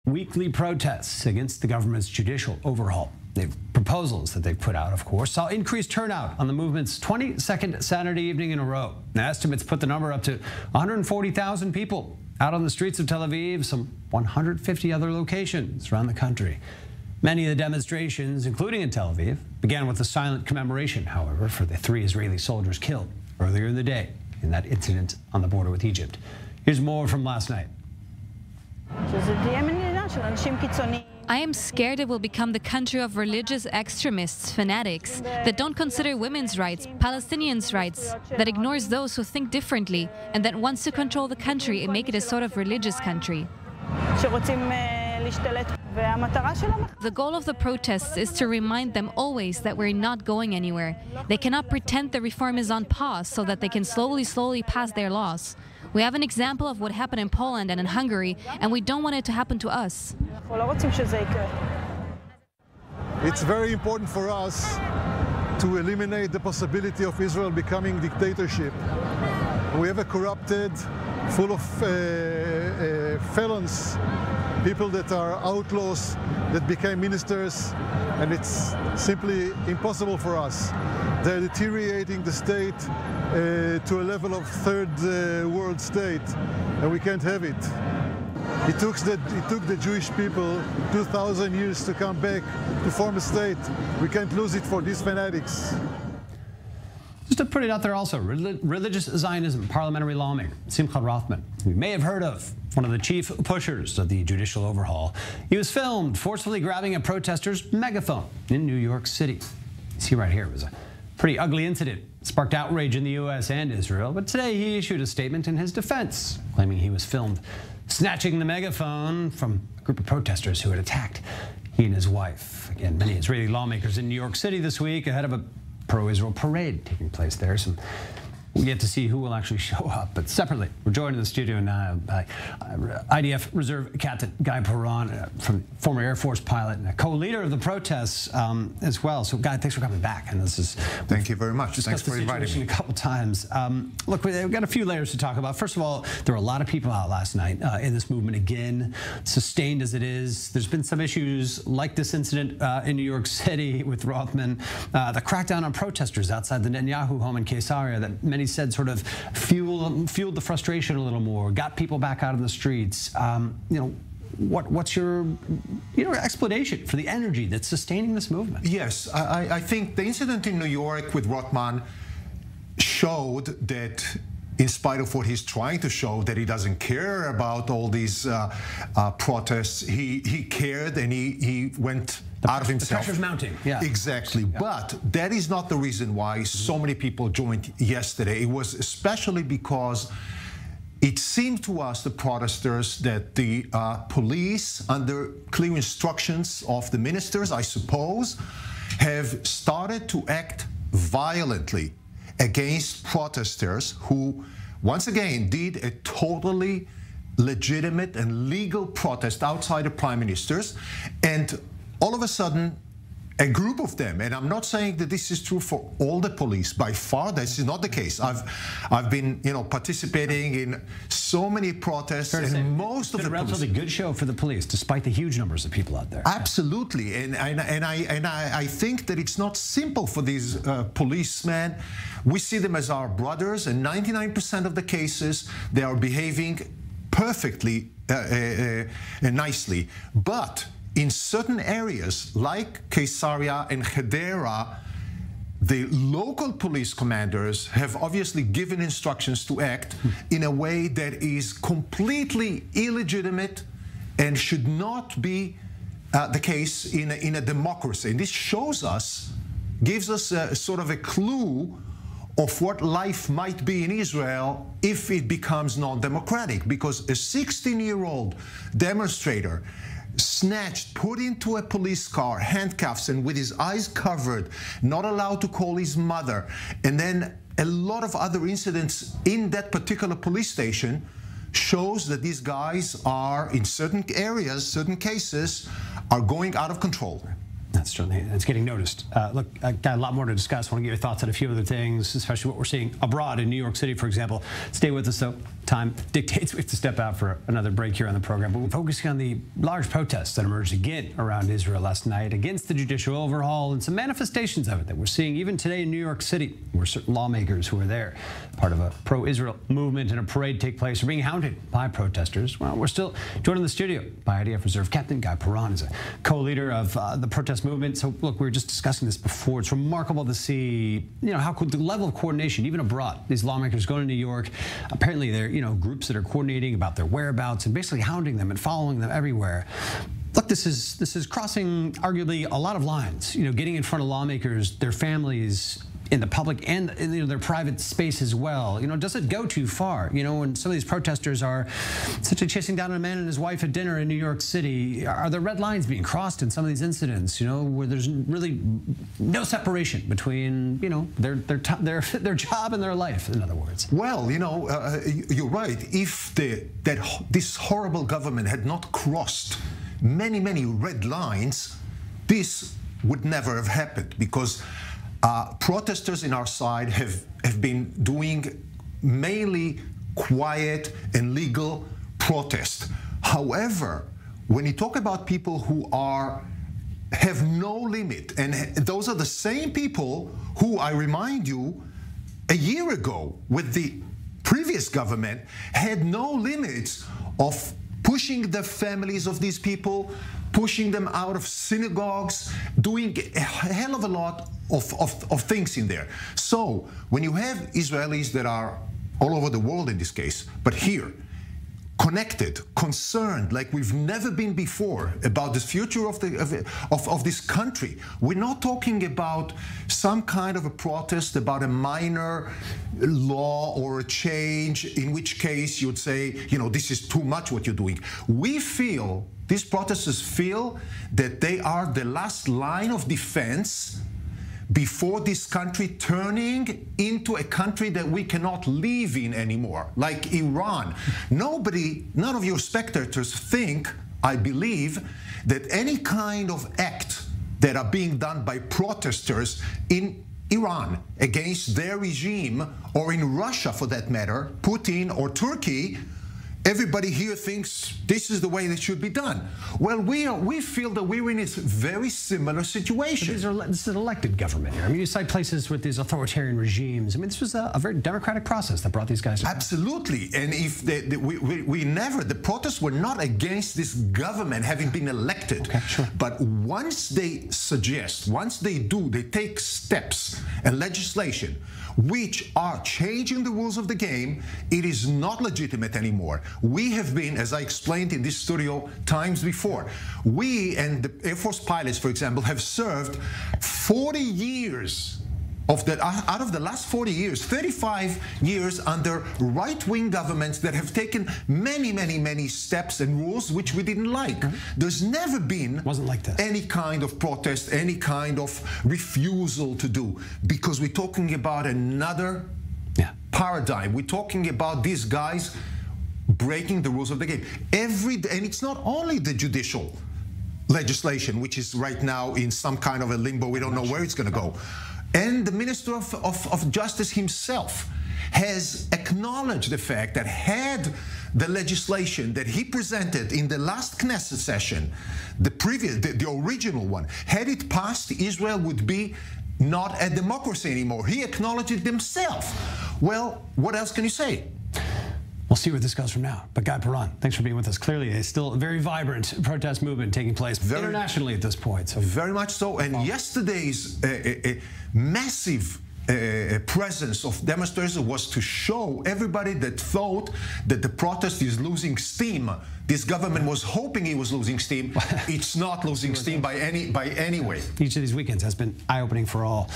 weekly protests against the government's judicial overhaul. The proposals that they've put out, of course, saw increased turnout on the movement's 22nd Saturday evening in a row. The estimates put the number up to 140,000 people out on the streets of Tel Aviv, some 150 other locations around the country. Many of the demonstrations, including in Tel Aviv, began with a silent commemoration, however, for the 3 Israeli soldiers killed earlier in the day in that incident on the border with Egypt. Here's more from last night. I am scared it will become the country of religious extremists, fanatics, that don't consider women's rights, Palestinians' rights, that ignores those who think differently, and that wants to control the country and make it a sort of religious country. The goal of the protests is to remind them always that we're not going anywhere. They cannot pretend the reform is on pause so that they can slowly pass their laws. We have an example of what happened in Poland and in Hungary, and we don't want it to happen to us. It's very important for us to eliminate the possibility of Israel becoming dictatorship. We have a corrupted, full of felons, people that are outlaws that became ministers, and it's simply impossible for us. They're deteriorating the state to a level of third world state, and we can't have it. It took the Jewish people 2,000 years to come back to form a state. We can't lose it for these fanatics. Just to put it out there also, religious Zionism parliamentary lawmaker Simcha Rothman, who you may have heard of, one of the chief pushers of the judicial overhaul. He was filmed forcefully grabbing a protester's megaphone in New York City. You see right here, it was a pretty ugly incident. It sparked outrage in the U.S. and Israel, but today he issued a statement in his defense, claiming he was filmed snatching the megaphone from a group of protesters who had attacked he and his wife. Again, many Israeli lawmakers in New York City this week ahead of a pro-Israel parade taking place there. We'll get to see who will actually show up. But separately, we're joined in the studio now by IDF Reserve Captain Guy Perron, former Air Force pilot and a co-leader of the protests as well. So, Guy, thanks for coming back. And this is thank you very much. Thanks for inviting me. A couple times. Look, we've got a few layers to talk about. First of all, there were a lot of people out last night in this movement. Again, sustained as it is, there's been some issues like this incident in New York City with Rothman, the crackdown on protesters outside the Netanyahu home in Caesarea that many said sort of fueled the frustration a little more, got people back out in the streets. What's your explanation for the energy that's sustaining this movement? Yes, I think the incident in New York with Rothman showed that, in spite of what he's trying to show, that he doesn't care about all these protests, he cared, and he went out of himself. The pressure's mounting. Yeah. Exactly. Yeah. But that is not the reason why so many people joined yesterday. It was especially because it seemed to us, the protesters, that the police, under clear instructions of the ministers, I suppose, have started to act violently against protesters who, once again, did a totally legitimate and legal protest outside the prime minister's, and all of a sudden, a group of them, and I'm not saying that this is true for all the police, by far this is not the case. I've been participating in so many protests, and most of the police. It's been a relatively good show for the police, despite the huge numbers of people out there. Absolutely, and I think that it's not simple for these policemen. We see them as our brothers, and 99% of the cases they are behaving perfectly nicely, but in certain areas like Caesarea and Hedera, the local police commanders have obviously given instructions to act in a way that is completely illegitimate and should not be the case in a democracy. And this shows us, gives us a sort of a clue of what life might be in Israel if it becomes non-democratic, because a 16-year-old demonstrator snatched, put into a police car, handcuffs, and with his eyes covered, not allowed to call his mother, and then a lot of other incidents in that particular police station shows that these guys are, in certain areas, certain cases, are going out of control. That's certainly, it's getting noticed. Look, I got a lot more to discuss. I want to get your thoughts on a few other things, especially what we're seeing abroad in New York City, for example. Stay with us, though. time dictates we have to step out for another break here on the program. But we're focusing on the large protests that emerged again around Israel last night against the judicial overhaul and some manifestations of it that we're seeing even today in New York City, where certain lawmakers who are there, part of a pro-Israel movement and a parade take place, are being hounded by protesters. Well, we're still joined in the studio by IDF Reserve Captain Guy Perron, is a co-leader of the protest movement. So, look, we were just discussing this before. It's remarkable to see, how the level of coordination, even abroad, these lawmakers going to New York. Apparently, they're, groups that are coordinating about their whereabouts and basically hounding them and following them everywhere. Look, this is crossing arguably a lot of lines. Getting in front of lawmakers, their families, in the public and their private space as well. Does it go too far? When some of these protesters are essentially chasing down a man and his wife at dinner in New York City, are there red lines being crossed in some of these incidents? Where there's really no separation between their job and their life, in other words. Well, you're right. If this horrible government had not crossed many red lines, this would never have happened, because protesters in our side have been doing mainly quiet and legal protest. However, when you talk about people who have no limit, and those are the same people who, I remind you, a year ago with the previous government had no limits of pushing the families of these people, pushing them out of synagogues, doing a hell of a lot of things in there. So when you have Israelis that are all over the world in this case, but here, connected, concerned like we've never been before about the future of this country. We're not talking about some kind of a protest about a minor law or a change, in which case you'd say, this is too much what you're doing. These protesters feel that they are the last line of defense before this country turning into a country that we cannot live in anymore, like Iran. None of your spectators think, I believe, that any kind of act that are being done by protesters in Iran against their regime, or in Russia for that matter, Putin or Turkey, everybody here thinks this is the way it should be done. Well, we feel that we're in a very similar situation. This is an elected government here. You cite places with these authoritarian regimes. This was a very democratic process that brought these guys together. Absolutely. And if the protests were not against this government having been elected. Okay, sure. But once they take steps and legislation which are changing the rules of the game, it is not legitimate anymore. We have been, as I explained in this studio times before, we and the Air Force pilots, for example, have served 40 years out of the last 40 years, 35 years under right-wing governments that have taken many steps and rules which we didn't like. There's never been any kind of protest, any kind of refusal to do, because we're talking about another paradigm. We're talking about these guys breaking the rules of the game. And it's not only the judicial legislation, which is right now in some kind of a limbo. We don't know where it's going to go. And the Minister of Justice himself has acknowledged the fact that had the legislation that he presented in the last Knesset session, the original one, had it passed, Israel would be not a democracy anymore. He acknowledged it himself. Well, what else can you say? We'll see where this goes from now. But Guy Perron, thanks for being with us. Clearly, it's still a very vibrant protest movement taking place internationally at this point. So. Very much so. And yesterday's massive presence of demonstrators was to show everybody that thought that the protest is losing steam. This government was hoping it was losing steam. It's not losing steam by any way. Each of these weekends has been eye-opening for all.